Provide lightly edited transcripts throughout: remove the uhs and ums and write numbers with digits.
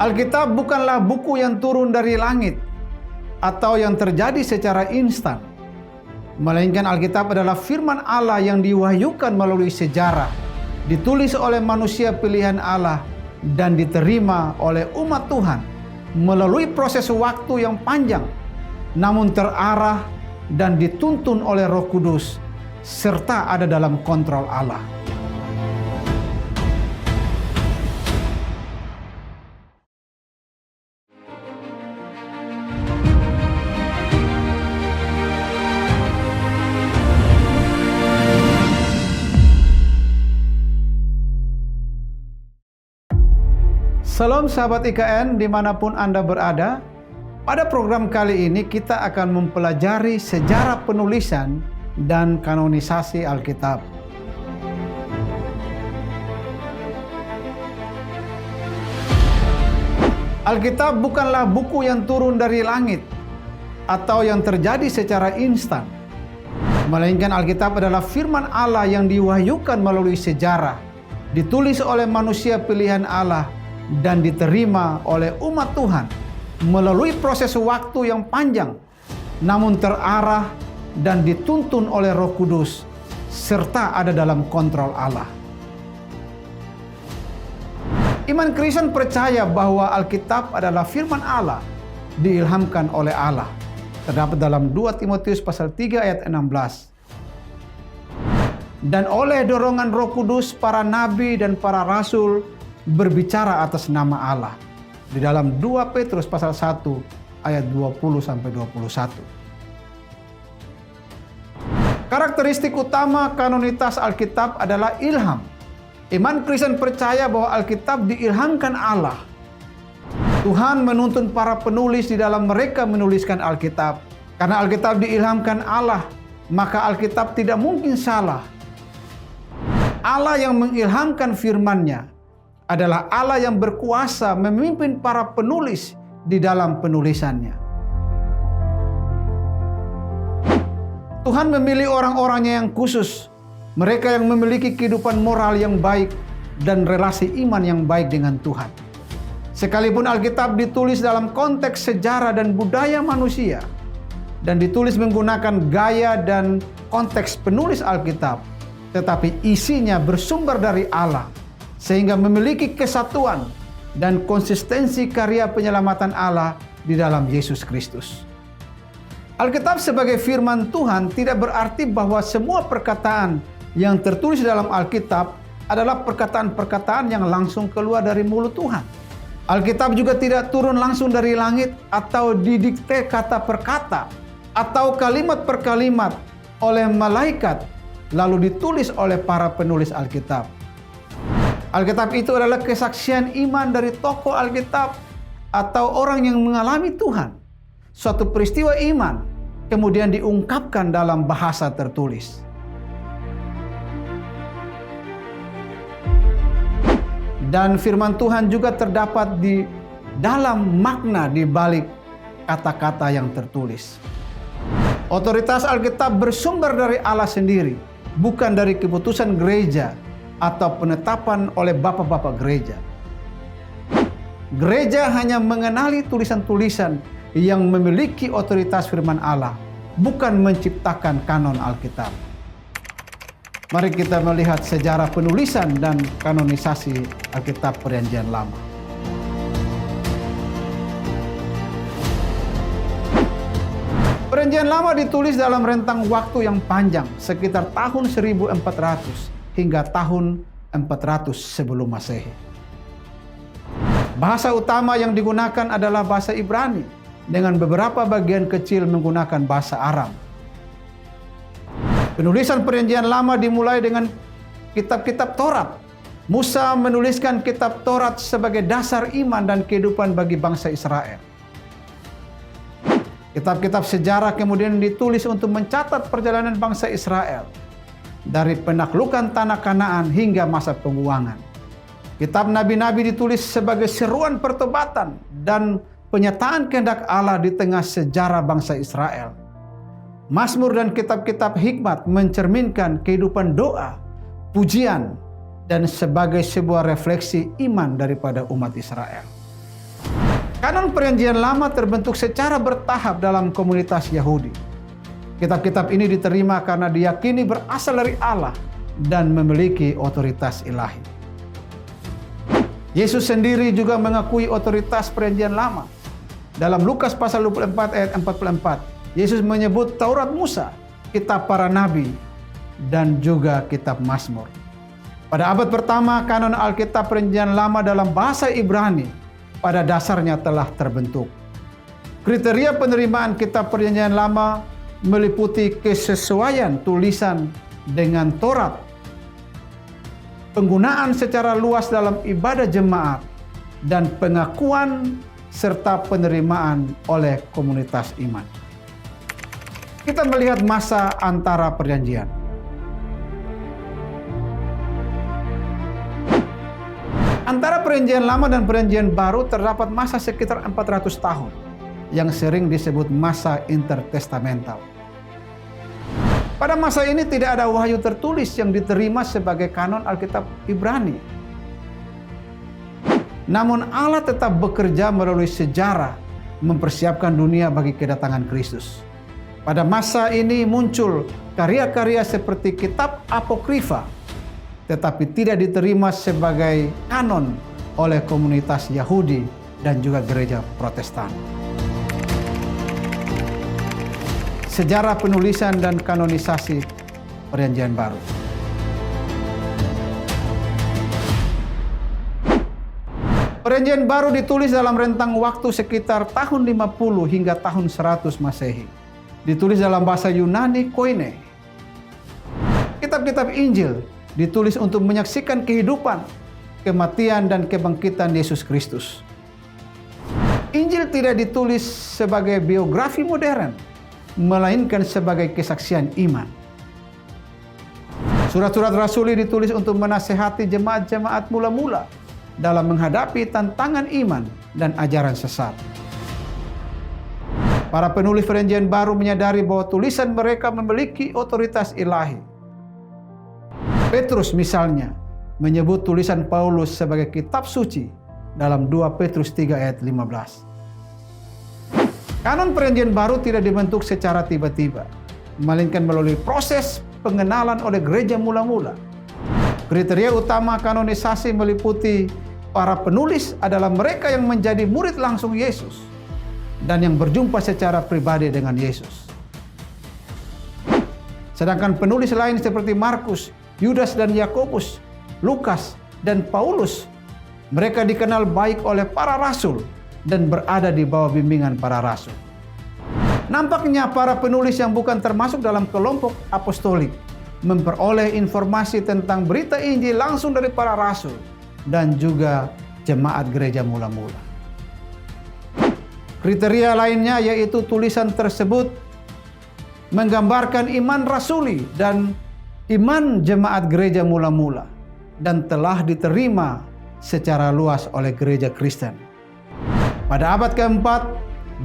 Alkitab bukanlah buku yang turun dari langit atau yang terjadi secara instan, melainkan Alkitab adalah firman Allah yang diwahyukan melalui sejarah, ditulis oleh manusia pilihan Allah, dan diterima oleh umat Tuhan melalui proses waktu yang panjang, namun terarah dan dituntun oleh Roh Kudus, serta ada dalam kontrol Allah. Salam sahabat IKN dimanapun Anda berada. Pada program kali ini kita akan mempelajari sejarah penulisan dan kanonisasi Alkitab. Alkitab bukanlah buku yang turun dari langit atau yang terjadi secara instan, melainkan Alkitab adalah firman Allah yang diwahyukan melalui sejarah, ditulis oleh manusia pilihan Allah, dan diterima oleh umat Tuhan melalui proses waktu yang panjang, namun terarah dan dituntun oleh Roh Kudus, serta ada dalam kontrol Allah. Iman Kristen percaya bahwa Alkitab adalah firman Allah, diilhamkan oleh Allah. Terdapat dalam 2 Timotius pasal 3 ayat 16. Dan oleh dorongan Roh Kudus, para nabi dan para rasul berbicara atas nama Allah. Di dalam 2 Petrus pasal 1 ayat 20-21. Karakteristik utama kanonitas Alkitab adalah ilham. Iman Kristen percaya bahwa Alkitab diilhamkan Allah. Tuhan menuntun para penulis di dalam mereka menuliskan Alkitab. Karena Alkitab diilhamkan Allah, maka Alkitab tidak mungkin salah. Allah yang mengilhamkan firman-Nya adalah Allah yang berkuasa memimpin para penulis di dalam penulisannya. Tuhan memilih orang-orangnya yang khusus, mereka yang memiliki kehidupan moral yang baik dan relasi iman yang baik dengan Tuhan. Sekalipun Alkitab ditulis dalam konteks sejarah dan budaya manusia, dan ditulis menggunakan gaya dan konteks penulis Alkitab, tetapi isinya bersumber dari Allah, sehingga memiliki kesatuan dan konsistensi karya penyelamatan Allah di dalam Yesus Kristus. Alkitab sebagai firman Tuhan tidak berarti bahwa semua perkataan yang tertulis dalam Alkitab adalah perkataan-perkataan yang langsung keluar dari mulut Tuhan. Alkitab juga tidak turun langsung dari langit atau didikte kata per kata atau kalimat per kalimat oleh malaikat lalu ditulis oleh para penulis Alkitab. Alkitab itu adalah kesaksian iman dari tokoh Alkitab atau orang yang mengalami Tuhan. Suatu peristiwa iman kemudian diungkapkan dalam bahasa tertulis. Dan firman Tuhan juga terdapat di dalam makna di balik kata-kata yang tertulis. Otoritas Alkitab bersumber dari Allah sendiri, bukan dari keputusan gereja atau penetapan oleh bapak-bapak gereja. Gereja hanya mengenali tulisan-tulisan yang memiliki otoritas firman Allah, bukan menciptakan kanon Alkitab. Mari kita melihat sejarah penulisan dan kanonisasi Alkitab Perjanjian Lama. Perjanjian Lama ditulis dalam rentang waktu yang panjang, sekitar tahun 1400 hingga tahun 400 sebelum Masehi. Bahasa utama yang digunakan adalah bahasa Ibrani, dengan beberapa bagian kecil menggunakan bahasa Aram. Penulisan Perjanjian Lama dimulai dengan kitab-kitab Taurat. Musa menuliskan kitab Taurat sebagai dasar iman dan kehidupan bagi bangsa Israel. Kitab-kitab sejarah kemudian ditulis untuk mencatat perjalanan bangsa Israel dari penaklukan tanah Kanaan hingga masa pembuangan. Kitab nabi-nabi ditulis sebagai seruan pertobatan dan penyataan kehendak Allah di tengah sejarah bangsa Israel. Mazmur dan kitab-kitab hikmat mencerminkan kehidupan doa, pujian, dan sebagai sebuah refleksi iman daripada umat Israel. Kanon Perjanjian Lama terbentuk secara bertahap dalam komunitas Yahudi. Kitab-kitab ini diterima karena diyakini berasal dari Allah dan memiliki otoritas ilahi. Yesus sendiri juga mengakui otoritas Perjanjian Lama. Dalam Lukas pasal 24 ayat 44, Yesus menyebut Taurat Musa, kitab para nabi, dan juga kitab Mazmur. Pada abad pertama, kanon Alkitab Perjanjian Lama dalam bahasa Ibrani pada dasarnya telah terbentuk. Kriteria penerimaan kitab Perjanjian Lama meliputi kesesuaian tulisan dengan Taurat, penggunaan secara luas dalam ibadah jemaat, dan pengakuan serta penerimaan oleh komunitas iman. Kita melihat masa antara perjanjian. Antara Perjanjian Lama dan Perjanjian Baru terdapat masa sekitar 400 tahun yang sering disebut masa intertestamental. Pada masa ini tidak ada wahyu tertulis yang diterima sebagai kanon Alkitab Ibrani. Namun Allah tetap bekerja melalui sejarah mempersiapkan dunia bagi kedatangan Kristus. Pada masa ini muncul karya-karya seperti kitab Apokrifa, tetapi tidak diterima sebagai kanon oleh komunitas Yahudi dan juga gereja Protestan. Sejarah penulisan dan kanonisasi Perjanjian Baru. Perjanjian Baru ditulis dalam rentang waktu sekitar tahun 50 hingga tahun 100 Masehi. Ditulis dalam bahasa Yunani Koine. Kitab-kitab Injil ditulis untuk menyaksikan kehidupan, kematian, dan kebangkitan Yesus Kristus. Injil tidak ditulis sebagai biografi modern, melainkan sebagai kesaksian iman. Surat-surat rasuli ditulis untuk menasehati jemaat-jemaat mula-mula dalam menghadapi tantangan iman dan ajaran sesat. Para penulis Perjanjian Baru menyadari bahwa tulisan mereka memiliki otoritas ilahi. Petrus misalnya menyebut tulisan Paulus sebagai kitab suci dalam 2 Petrus 3 ayat 15. Kanon Perjanjian Baru tidak dibentuk secara tiba-tiba, melainkan melalui proses pengenalan oleh gereja mula-mula. Kriteria utama kanonisasi meliputi para penulis adalah mereka yang menjadi murid langsung Yesus dan yang berjumpa secara pribadi dengan Yesus. Sedangkan penulis lain seperti Markus, Yudas dan Yakobus, Lukas dan Paulus, mereka dikenal baik oleh para rasul dan berada di bawah bimbingan para rasul. Nampaknya para penulis yang bukan termasuk dalam kelompok apostolik memperoleh informasi tentang berita Injil langsung dari para rasul dan juga jemaat gereja mula-mula. Kriteria lainnya yaitu tulisan tersebut menggambarkan iman rasuli dan iman jemaat gereja mula-mula dan telah diterima secara luas oleh gereja Kristen. Pada abad keempat,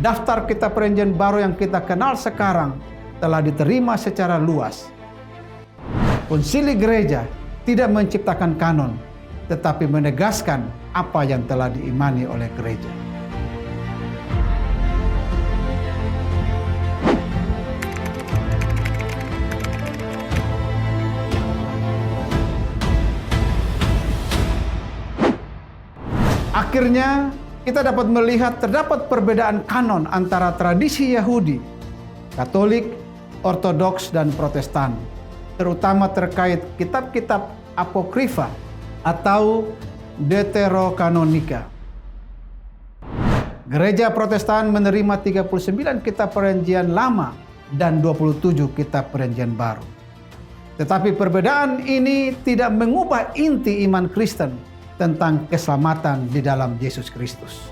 daftar kitab Perjanjian Baru yang kita kenal sekarang telah diterima secara luas. Konsili gereja tidak menciptakan kanon, tetapi menegaskan apa yang telah diimani oleh gereja. Akhirnya, kita dapat melihat terdapat perbedaan kanon antara tradisi Yahudi, Katolik, Ortodoks, dan Protestan, terutama terkait kitab-kitab Apokrifa atau Deuterokanonika. Gereja Protestan menerima 39 kitab Perjanjian Lama dan 27 kitab Perjanjian Baru. Tetapi perbedaan ini tidak mengubah inti iman Kristen tentang keselamatan di dalam Yesus Kristus.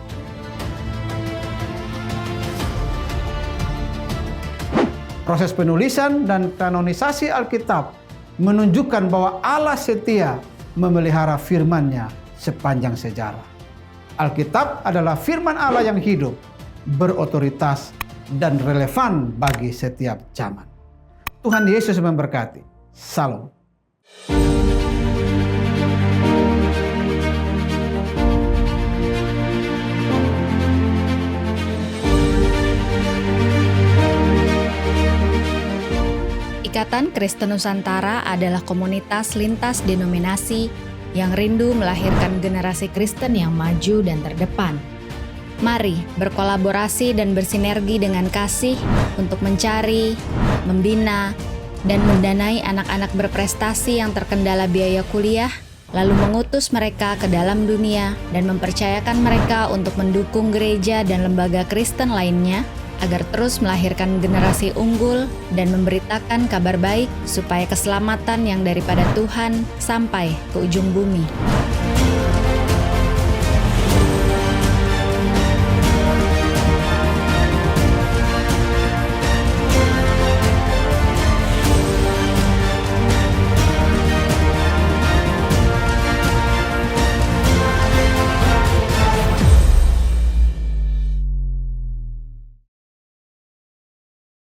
Proses penulisan dan kanonisasi Alkitab menunjukkan bahwa Allah setia memelihara firman-Nya sepanjang sejarah. Alkitab adalah firman Allah yang hidup, berotoritas, dan relevan bagi setiap zaman. Tuhan Yesus memberkati. Salam. Ikatan Kristen Nusantara adalah komunitas lintas denominasi yang rindu melahirkan generasi Kristen yang maju dan terdepan. Mari berkolaborasi dan bersinergi dengan kasih untuk mencari, membina, dan mendanai anak-anak berprestasi yang terkendala biaya kuliah, lalu mengutus mereka ke dalam dunia dan mempercayakan mereka untuk mendukung gereja dan lembaga Kristen lainnya agar terus melahirkan generasi unggul dan memberitakan kabar baik supaya keselamatan yang daripada Tuhan sampai ke ujung bumi.